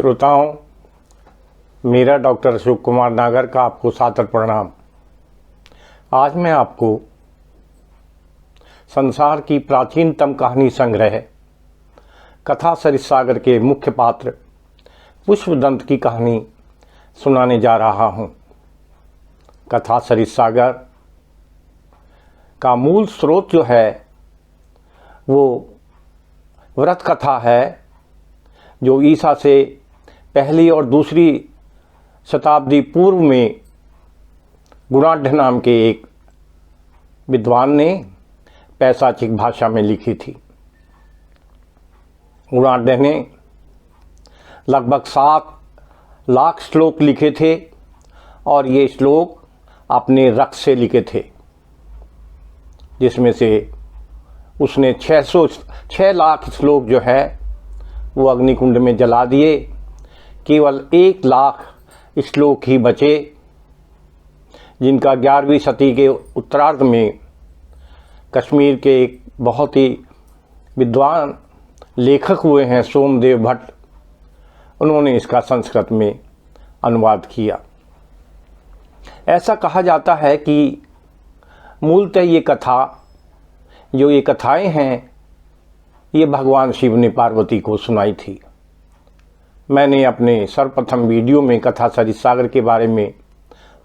श्रोताओं, मेरा डॉक्टर अशोक कुमार नागर का आपको सादर प्रणाम। आज मैं आपको संसार की प्राचीनतम कहानी संग्रह कथा सरिस्सागर के मुख्य पात्र पुष्पदंत की कहानी सुनाने जा रहा हूँ। कथा सरिस्सागर का मूल स्रोत जो है वो व्रत कथा है, जो ईसा से पहली और दूसरी शताब्दी पूर्व में गुणाढ़ नाम के एक विद्वान ने पैशाचिक भाषा में लिखी थी। गुणाढ़ ने लगभग 7 लाख श्लोक लिखे थे और ये श्लोक अपने रक्त से लिखे थे, जिसमें से उसने 6 लाख श्लोक जो है वो अग्निकुंड में जला दिए। केवल 1 लाख श्लोक ही बचे, जिनका 11वीं सदी के उत्तरार्ध में कश्मीर के एक बहुत ही विद्वान लेखक हुए हैं सोमदेव भट्ट, उन्होंने इसका संस्कृत में अनुवाद किया। ऐसा कहा जाता है कि मूलतः ये कथाएं हैं, ये भगवान शिव ने पार्वती को सुनाई थी। मैंने अपने सर्वप्रथम वीडियो में कथा सरिस्सागर के बारे में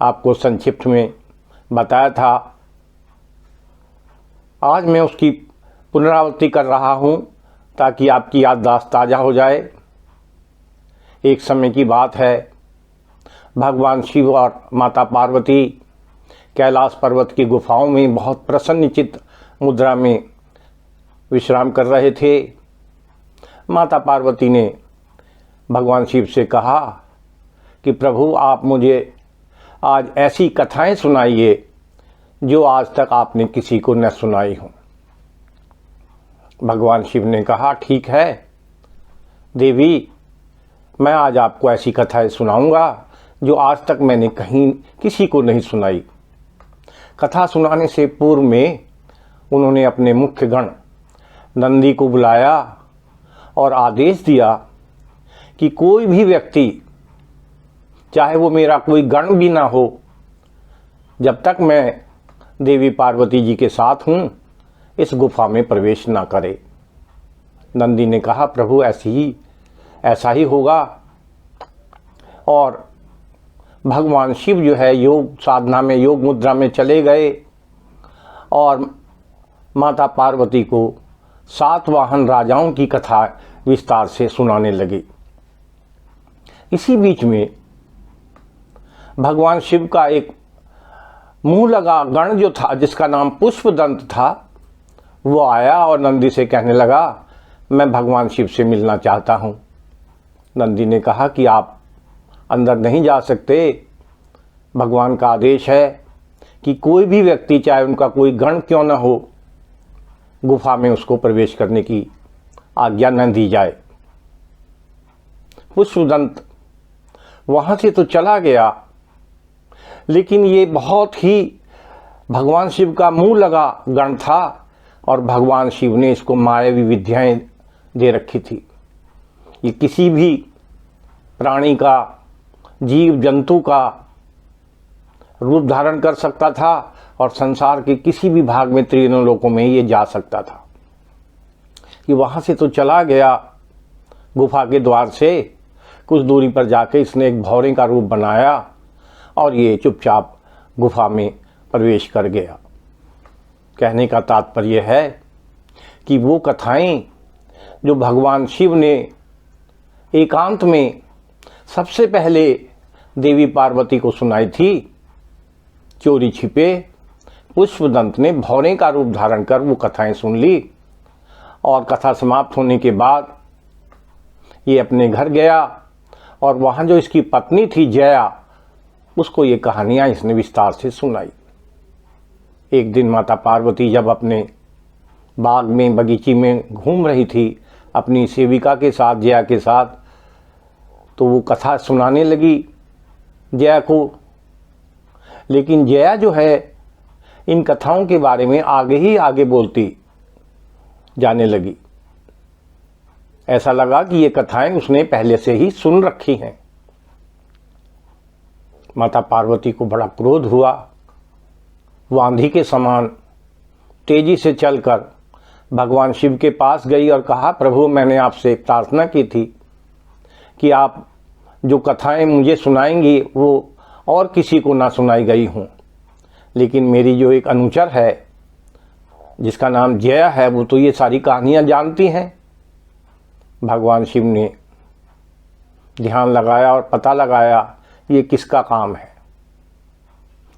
आपको संक्षिप्त में बताया था। आज मैं उसकी पुनरावृत्ति कर रहा हूँ ताकि आपकी याददाश्त ताज़ा हो जाए। एक समय की बात है, भगवान शिव और माता पार्वती कैलाश पर्वत की गुफाओं में बहुत प्रसन्नचित्त मुद्रा में विश्राम कर रहे थे। माता पार्वती ने भगवान शिव से कहा कि प्रभु, आप मुझे आज ऐसी कथाएं सुनाइए जो आज तक आपने किसी को न सुनाई हो। भगवान शिव ने कहा, ठीक है देवी, मैं आज आपको ऐसी कथाएं सुनाऊंगा जो आज तक मैंने कहीं किसी को नहीं सुनाई। कथा सुनाने से पूर्व में उन्होंने अपने मुख्य गण नंदी को बुलाया और आदेश दिया कि कोई भी व्यक्ति, चाहे वो मेरा कोई गण भी ना हो, जब तक मैं देवी पार्वती जी के साथ हूँ इस गुफा में प्रवेश ना करे। नंदी ने कहा, प्रभु ऐसा ही होगा। और भगवान शिव जो है योग साधना में, योग मुद्रा में चले गए और माता पार्वती को 7 वाहन राजाओं की कथा विस्तार से सुनाने लगे। इसी बीच में भगवान शिव का एक मुंह लगा गण जो था, जिसका नाम पुष्पदंत था, वो आया और नंदी से कहने लगा, मैं भगवान शिव से मिलना चाहता हूँ। नंदी ने कहा कि आप अंदर नहीं जा सकते। भगवान का आदेश है कि कोई भी व्यक्ति, चाहे उनका कोई गण क्यों न हो, गुफा में उसको प्रवेश करने की आज्ञा न दी जाए। पुष्पदंत वहाँ से तो चला गया, लेकिन ये बहुत ही भगवान शिव का मुंह लगा गण था और भगवान शिव ने इसको मायावी विद्याएं दे रखी थी। ये किसी भी प्राणी का, जीव जंतु का रूप धारण कर सकता था और संसार के किसी भी भाग में, तीनों लोकों में ये जा सकता था। कि वहाँ से तो चला गया, गुफा के द्वार से कुछ दूरी पर जाके इसने एक भौरे का रूप बनाया और ये चुपचाप गुफा में प्रवेश कर गया। कहने का तात्पर्य है कि वो कथाएं जो भगवान शिव ने एकांत में सबसे पहले देवी पार्वती को सुनाई थी, चोरी छिपे पुष्पदंत ने भौरे का रूप धारण कर वो कथाएं सुन ली। और कथा समाप्त होने के बाद ये अपने घर गया और वहाँ जो इसकी पत्नी थी जया, उसको ये कहानियाँ इसने विस्तार से सुनाई। एक दिन माता पार्वती जब अपने बाग में, बगीची में घूम रही थी अपनी सेविका के साथ, जया के साथ, तो वो कथा सुनाने लगी जया को। लेकिन जया जो है इन कथाओं के बारे में आगे ही आगे बोलती जाने लगी। ऐसा लगा कि ये कथाएं उसने पहले से ही सुन रखी हैं। माता पार्वती को बड़ा क्रोध हुआ। वो आंधी के समान तेजी से चलकर भगवान शिव के पास गई और कहा, प्रभु मैंने आपसे प्रार्थना की थी कि आप जो कथाएं मुझे सुनाएंगी वो और किसी को ना सुनाई गई हों, लेकिन मेरी जो एक अनुचर है जिसका नाम जया है वो तो ये सारी कहानियां जानती हैं। भगवान शिव ने ध्यान लगाया और पता लगाया ये किसका काम है।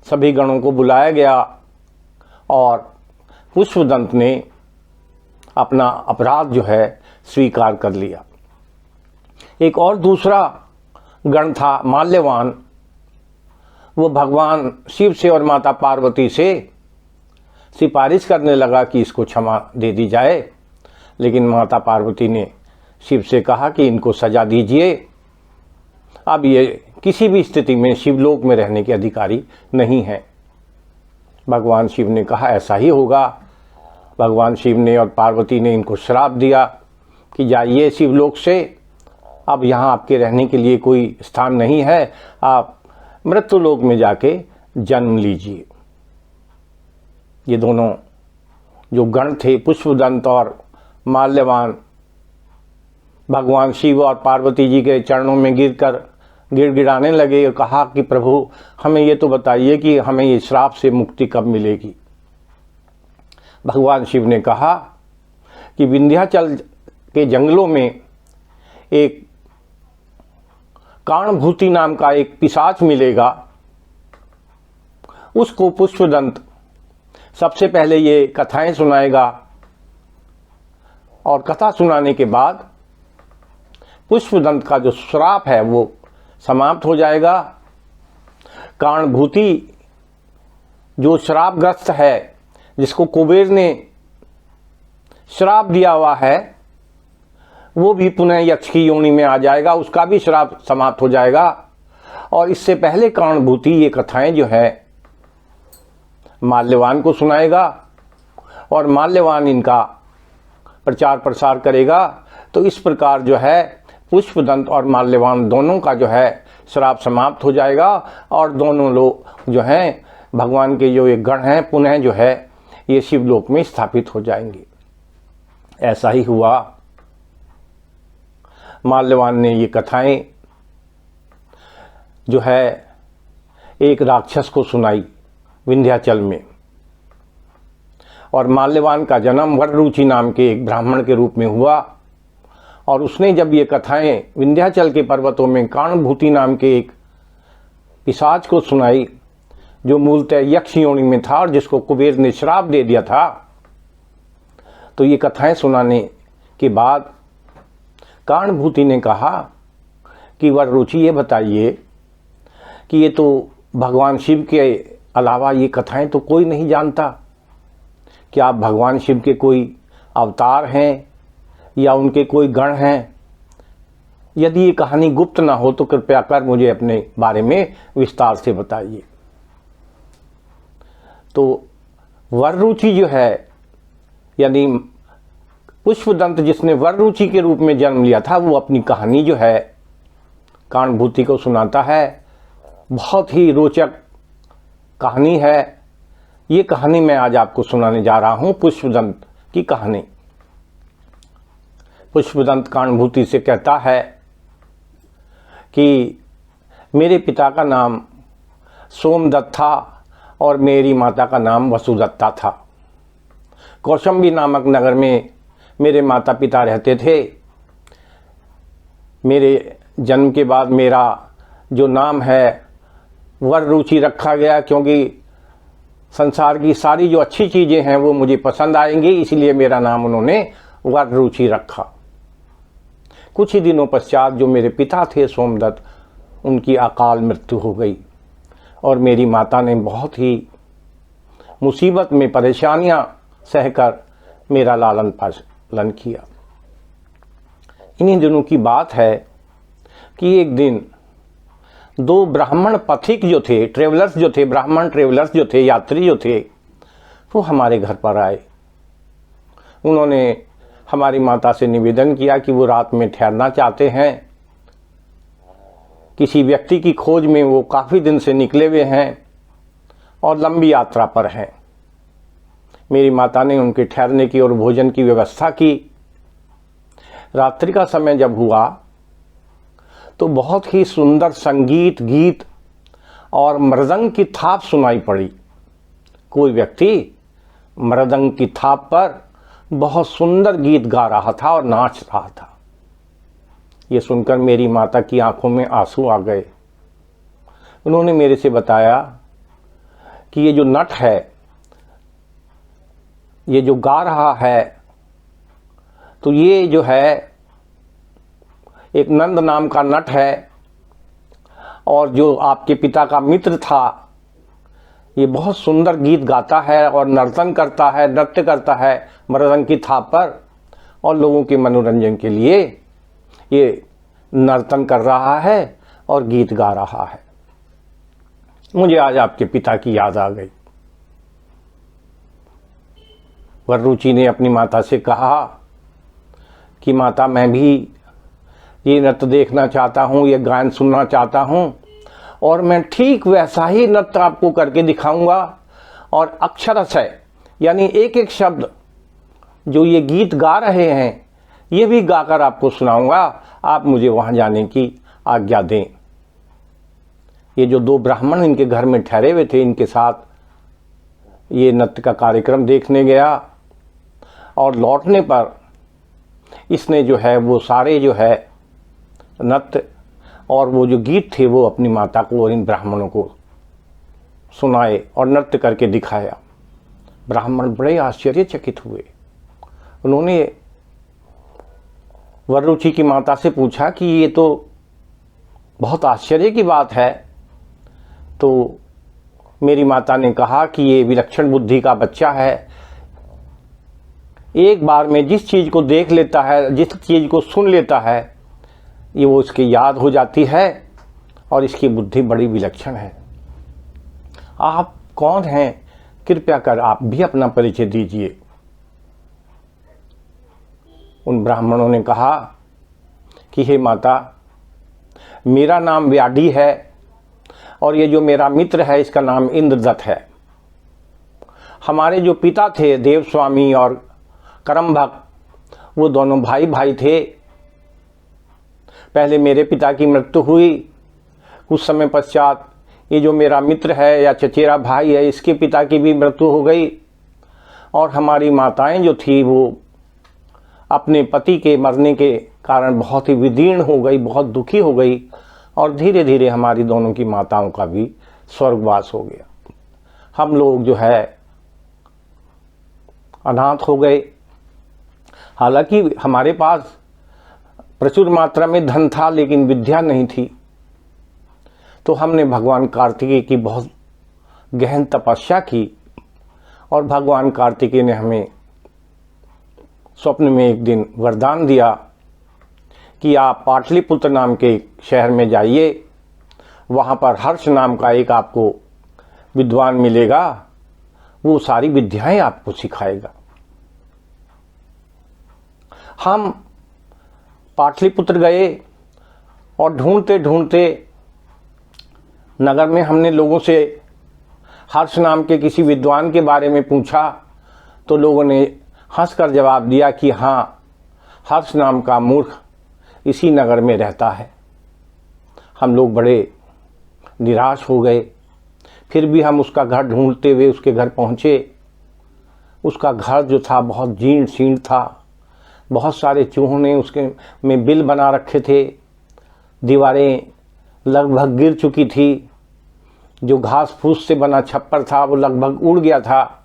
सभी गणों को बुलाया गया और पुष्पदंत ने अपना अपराध जो है स्वीकार कर लिया। एक और दूसरा गण था माल्यवान। वो भगवान शिव से और माता पार्वती से सिफारिश करने लगा कि इसको क्षमा दे दी जाए, लेकिन माता पार्वती ने शिव से कहा कि इनको सजा दीजिए, अब ये किसी भी स्थिति में शिवलोक में रहने के अधिकारी नहीं हैं। भगवान शिव ने कहा ऐसा ही होगा। भगवान शिव ने और पार्वती ने इनको श्राप दिया कि जाइए शिवलोक से, अब यहाँ आपके रहने के लिए कोई स्थान नहीं है, आप मृत्युलोक में जाके जन्म लीजिए। ये दोनों जो गण थे, पुष्पदंत और माल्यवान, भगवान शिव और पार्वती जी के चरणों में गिरकर गिड़गिड़ाने लगे और कहा कि प्रभु हमें ये तो बताइए कि हमें ये श्राप से मुक्ति कब मिलेगी। भगवान शिव ने कहा कि विंध्याचल के जंगलों में एक कारणभूति नाम का एक पिशाच मिलेगा, उसको पुष्पदंत सबसे पहले ये कथाएं सुनाएगा और कथा सुनाने के बाद पुष्पदंत का जो श्राप है वो समाप्त हो जाएगा। कारणभूति जो श्रापग्रस्त है, जिसको कुबेर ने श्राप दिया हुआ है, वो भी पुनः यक्ष की योनि में आ जाएगा, उसका भी श्राप समाप्त हो जाएगा। और इससे पहले कारणभूति ये कथाएं जो है माल्यवान को सुनाएगा और माल्यवान इनका प्रचार प्रसार करेगा। तो इस प्रकार जो है पुष्पदंत और माल्यवान दोनों का जो है श्राप समाप्त हो जाएगा और दोनों लोग जो हैं भगवान के जो एक गण हैं पुनः जो है ये शिवलोक में स्थापित हो जाएंगे। ऐसा ही हुआ। माल्यवान ने ये कथाएं जो है एक राक्षस को सुनाई विंध्याचल में, और माल्यवान का जन्म वररुचि नाम के एक ब्राह्मण के रूप में हुआ। और उसने जब ये कथाएं विंध्याचल के पर्वतों में कारणभूति नाम के एक पिशाच को सुनाई, जो मूलतः यक्ष योनि में था और जिसको कुबेर ने श्राप दे दिया था, तो ये कथाएं सुनाने के बाद कारणभूति ने कहा कि वररुचि ये बताइए कि ये तो भगवान शिव के अलावा ये कथाएं तो कोई नहीं जानता, क्या आप भगवान शिव के कोई अवतार हैं या उनके कोई गण हैं? यदि ये कहानी गुप्त ना हो तो कृपया कर मुझे अपने बारे में विस्तार से बताइए। तो वररुचि जो है, यानी पुष्पदंत जिसने वररुचि के रूप में जन्म लिया था, वो अपनी कहानी जो है कारणभूति को सुनाता है। बहुत ही रोचक कहानी है। ये कहानी मैं आज आपको सुनाने जा रहा हूं, पुष्पदंत की कहानी। पुष्पदंत कारणभूति से कहता है कि मेरे पिता का नाम सोमदत्त था और मेरी माता का नाम वसुदत्ता था। कौशंबी नामक नगर में मेरे माता पिता रहते थे। मेरे जन्म के बाद मेरा जो नाम है वररुचि रखा गया, क्योंकि संसार की सारी जो अच्छी चीज़ें हैं वो मुझे पसंद आएंगी, इसलिए मेरा नाम उन्होंने वररुचि रखा। कुछ ही दिनों पश्चात जो मेरे पिता थे सोमदत्त, उनकी अकाल मृत्यु हो गई और मेरी माता ने बहुत ही मुसीबत में परेशानियां सहकर मेरा लालन पालन किया। इन्हीं दिनों की बात है कि एक दिन दो ब्राह्मण पथिक जो थे, ट्रेवलर्स जो थे, ब्राह्मण ट्रेवलर्स जो थे, यात्री जो थे, वो हमारे घर पर आए। उन्होंने हमारी माता से निवेदन किया कि वो रात में ठहरना चाहते हैं। किसी व्यक्ति की खोज में वो काफ़ी दिन से निकले हुए हैं और लंबी यात्रा पर हैं। मेरी माता ने उनके ठहरने की और भोजन की व्यवस्था की। रात्रि का समय जब हुआ तो बहुत ही सुंदर संगीत, गीत और मृदंग की थाप सुनाई पड़ी। कोई व्यक्ति मृदंग की थाप पर बहुत सुंदर गीत गा रहा था और नाच रहा था। ये सुनकर मेरी माता की आंखों में आंसू आ गए। उन्होंने मेरे से बताया कि ये जो नट है, ये जो गा रहा है, तो ये जो है एक नंद नाम का नट है और जो आपके पिता का मित्र था, ये बहुत सुंदर गीत गाता है और नर्तन करता है, नृत्य करता है मृदंग की थाप पर, और लोगों के मनोरंजन के लिए ये नर्तन कर रहा है और गीत गा रहा है। मुझे आज आपके पिता की याद आ गई। वररुचि ने अपनी माता से कहा कि माता, मैं भी ये नृत्य देखना चाहता हूँ, ये गायन सुनना चाहता हूँ, और मैं ठीक वैसा ही नृत्य आपको करके दिखाऊंगा और अक्षरशः यानी एक एक शब्द जो ये गीत गा रहे हैं ये भी गाकर आपको सुनाऊंगा। आप मुझे वहाँ जाने की आज्ञा दें। ये जो दो ब्राह्मण इनके घर में ठहरे हुए थे, इनके साथ ये नृत्य का कार्यक्रम देखने गया और लौटने पर इसने जो है वो सारे जो है नृत्य और वो जो गीत थे वो अपनी माता को और इन ब्राह्मणों को सुनाए और नृत्य करके दिखाया। ब्राह्मण बड़े आश्चर्यचकित हुए। उन्होंने वररुचि की माता से पूछा कि ये तो बहुत आश्चर्य की बात है। तो मेरी माता ने कहा कि ये विलक्षण बुद्धि का बच्चा है। एक बार में जिस चीज़ को देख लेता है, जिस चीज़ को सुन लेता है, ये वो इसकी याद हो जाती है और इसकी बुद्धि बड़ी विलक्षण है। आप कौन हैं? कृपया कर आप भी अपना परिचय दीजिए। उन ब्राह्मणों ने कहा कि हे माता, मेरा नाम व्याडी है और ये जो मेरा मित्र है इसका नाम इंद्रदत्त है। हमारे जो पिता थे देवस्वामी और करमभक्त, वो दोनों भाई भाई थे। पहले मेरे पिता की मृत्यु हुई, कुछ समय पश्चात ये जो मेरा मित्र है या चचेरा भाई है, इसके पिता की भी मृत्यु हो गई। और हमारी माताएं जो थी वो अपने पति के मरने के कारण बहुत ही विदीर्ण हो गई, बहुत दुखी हो गई, और धीरे धीरे हमारी दोनों की माताओं का भी स्वर्गवास हो गया। हम लोग जो है अनाथ हो गए। हालांकि हमारे पास प्रचुर मात्रा में धन था लेकिन विद्या नहीं थी। तो हमने भगवान कार्तिकेय की बहुत गहन तपस्या की और भगवान कार्तिकेय ने हमें स्वप्न में एक दिन वरदान दिया कि आप पाटलिपुत्र नाम के शहर में जाइए, वहाँ पर हर्ष नाम का एक आपको विद्वान मिलेगा, वो सारी विद्याएं आपको सिखाएगा। हम पाटलिपुत्र गए और ढूंढते ढूंढते नगर में हमने लोगों से हर्ष नाम के किसी विद्वान के बारे में पूछा तो लोगों ने हंसकर जवाब दिया कि हाँ, हर्ष नाम का मूर्ख इसी नगर में रहता है। हम लोग बड़े निराश हो गए। फिर भी हम उसका घर ढूंढते हुए उसके घर पहुँचे। उसका घर जो था बहुत जीर्ण शीर्ण था। बहुत सारे चूहों ने उसके में बिल बना रखे थे। दीवारें लगभग गिर चुकी थी। जो घास फूस से बना छप्पर था वो लगभग उड़ गया था।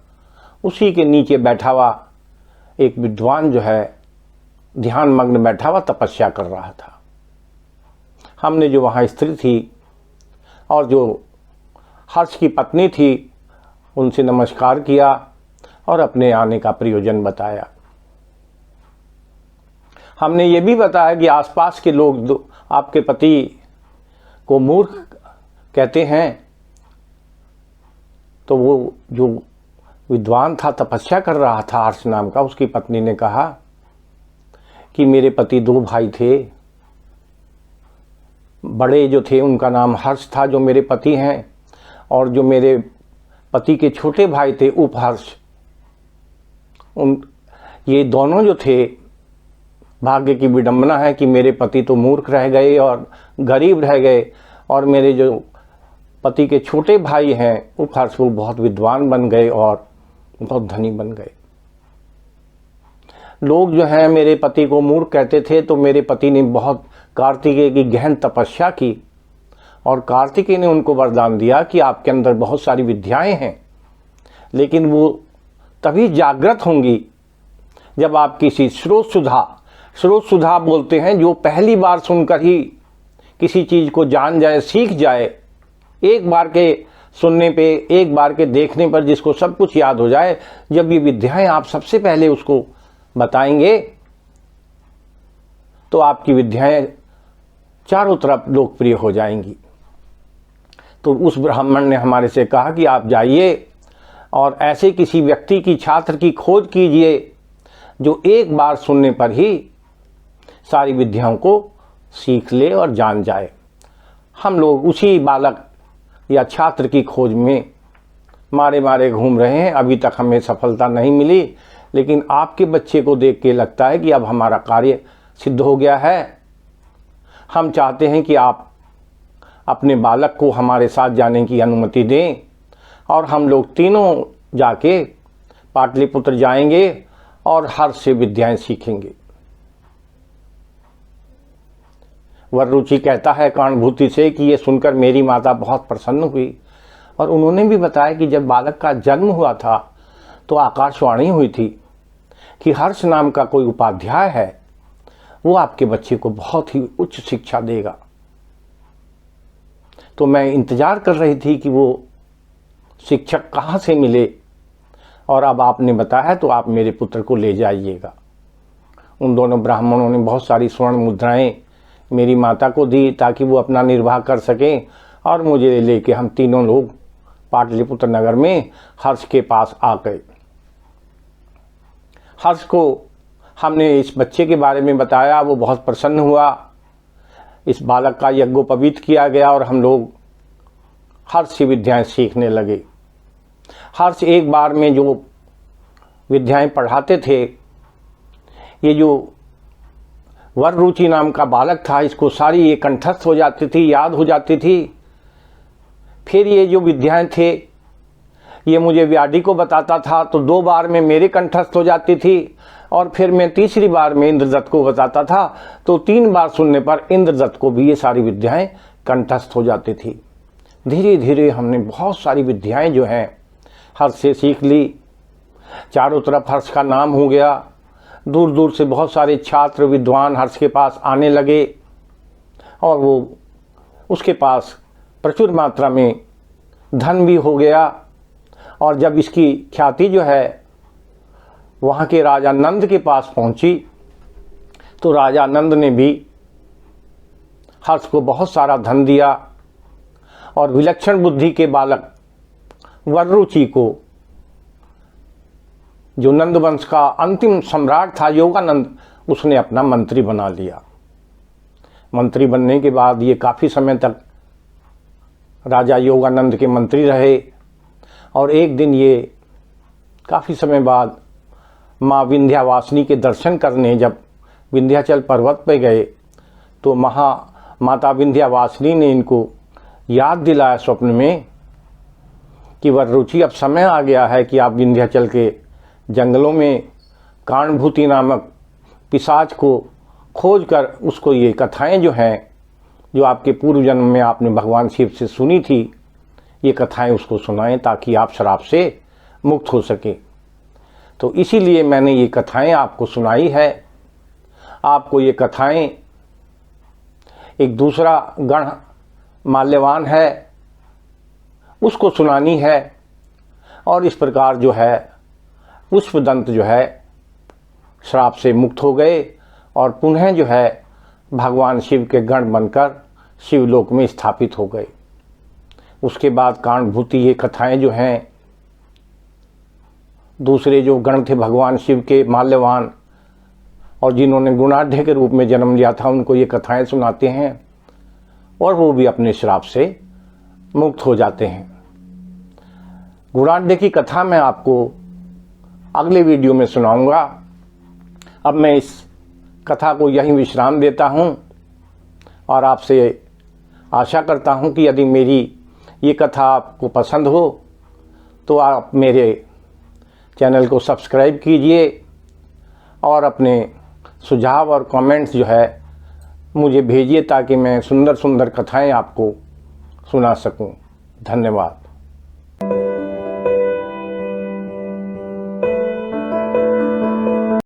उसी के नीचे बैठा हुआ एक विद्वान जो है ध्यान मग्न बैठा हुआ तपस्या कर रहा था। हमने जो वहाँ स्त्री थी और जो हर्ष की पत्नी थी उनसे नमस्कार किया और अपने आने का प्रयोजन बताया। हमने ये भी बताया कि आसपास के लोग आपके पति को मूर्ख कहते हैं। तो वो जो विद्वान था तपस्या कर रहा था हर्ष नाम का, उसकी पत्नी ने कहा कि मेरे पति दो भाई थे। बड़े जो थे उनका नाम हर्ष था, जो मेरे पति हैं, और जो मेरे पति के छोटे भाई थे उपहर्ष, ये दोनों जो थे, भाग्य की विडंबना है कि मेरे पति तो मूर्ख रह गए और गरीब रह गए, और मेरे जो पति के छोटे भाई हैं उपहर्ष, वो बहुत विद्वान बन गए और बहुत धनी बन गए। लोग जो हैं मेरे पति को मूर्ख कहते थे, तो मेरे पति ने बहुत कार्तिकेय की गहन तपस्या की, और कार्तिकेय ने उनको वरदान दिया कि आपके अंदर बहुत सारी विद्याएं हैं, लेकिन वो तभी जागृत होंगी जब आप किसी स्रोत सुधा बोलते हैं, जो पहली बार सुनकर ही किसी चीज़ को जान जाए, सीख जाए, एक बार के सुनने पे, एक बार के देखने पर जिसको सब कुछ याद हो जाए, जब ये विद्याएं आप सबसे पहले उसको बताएंगे तो आपकी विद्याएं चारों तरफ लोकप्रिय हो जाएंगी। तो उस ब्राह्मण ने हमारे से कहा कि आप जाइए और ऐसे किसी व्यक्ति की, छात्र की खोज कीजिए जो एक बार सुनने पर ही सारी विद्याओं को सीख ले और जान जाए। हम लोग उसी बालक या छात्र की खोज में मारे घूम रहे हैं। अभी तक हमें सफलता नहीं मिली, लेकिन आपके बच्चे को देख के लगता है कि अब हमारा कार्य सिद्ध हो गया है। हम चाहते हैं कि आप अपने बालक को हमारे साथ जाने की अनुमति दें, और हम लोग तीनों जाके पाटलिपुत्र जाएंगे और हर्ष से विद्याएं सीखेंगे। वररुचि कहता है कारणभूति से कि ये सुनकर मेरी माता बहुत प्रसन्न हुई, और उन्होंने भी बताया कि जब बालक का जन्म हुआ था तो आकाशवाणी हुई थी कि हर्ष नाम का कोई उपाध्याय है, वो आपके बच्चे को बहुत ही उच्च शिक्षा देगा। तो मैं इंतजार कर रही थी कि वो शिक्षक कहाँ से मिले, और अब आपने बताया तो आप मेरे पुत्र को ले जाइएगा। उन दोनों ब्राह्मणों ने बहुत सारी स्वर्ण मुद्राएं मेरी माता को दी ताकि वो अपना निर्वाह कर सकें, और मुझे लेके हम तीनों लोग पाटलिपुत्र नगर में हर्ष के पास आ गए। हर्ष को हमने इस बच्चे के बारे में बताया, वो बहुत प्रसन्न हुआ। इस बालक का यज्ञोपवीत किया गया और हम लोग हर्ष से विद्याएं सीखने लगे। हर्ष एक बार में जो विद्याएं पढ़ाते थे, ये जो वररुचि नाम का बालक था, इसको सारी ये कंठस्थ हो जाती थी, याद हो जाती थी। फिर ये जो विद्याएं थे, ये मुझे व्याधि को बताता था, तो 2 बार में मेरे कंठस्थ हो जाती थी, और फिर मैं तीसरी बार में इंद्रदत्त को बताता था, तो 3 बार सुनने पर इंद्रदत्त को भी ये सारी विद्याएं कंठस्थ हो जाती थी। धीरे धीरे हमने बहुत सारी विद्याएं जो हैं हर्ष से सीख ली। चारों तरफ हर्ष का नाम हो गया। दूर दूर से बहुत सारे छात्र विद्वान हर्ष के पास आने लगे, और वो उसके पास प्रचुर मात्रा में धन भी हो गया। और जब इसकी ख्याति जो है वहाँ के राजा नंद के पास पहुँची, तो राजा नंद ने भी हर्ष को बहुत सारा धन दिया, और विलक्षण बुद्धि के बालक वररुचि को, जो नंद वंश का अंतिम सम्राट था योगानंद, उसने अपना मंत्री बना लिया। मंत्री बनने के बाद ये काफ़ी समय तक राजा योगानंद के मंत्री रहे, और एक दिन ये काफ़ी समय बाद माँ विंध्यावासिनी के दर्शन करने जब विंध्याचल पर्वत पे गए, तो माता विंध्यावासिनी ने इनको याद दिलाया स्वप्न में कि वररुचि, अब समय आ गया है कि आप विंध्याचल के जंगलों में कारणभूति नामक पिशाच को खोज कर उसको ये कथाएं जो हैं, जो आपके पूर्व जन्म में आपने भगवान शिव से सुनी थी, ये कथाएं उसको सुनाएं ताकि आप श्राप से मुक्त हो सके। तो इसीलिए मैंने ये कथाएं आपको सुनाई है। आपको ये कथाएं, एक दूसरा गण माल्यवान है, उसको सुनानी है, और इस प्रकार जो है पुष्पदंत जो है श्राप से मुक्त हो गए, और पुनः जो है भगवान शिव के गण बनकर शिवलोक में स्थापित हो गए। उसके बाद कारणभूति ये कथाएं जो हैं, दूसरे जो गण थे भगवान शिव के माल्यवान, और जिन्होंने गुणाढ़ के रूप में जन्म लिया था उनको ये कथाएं सुनाते हैं और वो भी अपने श्राप से मुक्त हो जाते हैं। गुणाढ़ की कथा मैं आपको अगले वीडियो में सुनाऊंगा। अब मैं इस कथा को यहीं विश्राम देता हूं और आपसे आशा करता हूं कि यदि मेरी ये कथा आपको पसंद हो तो आप मेरे चैनल को सब्सक्राइब कीजिए और अपने सुझाव और कमेंट्स जो है मुझे भेजिए ताकि मैं सुंदर सुंदर कथाएं आपको सुना सकूं। धन्यवाद।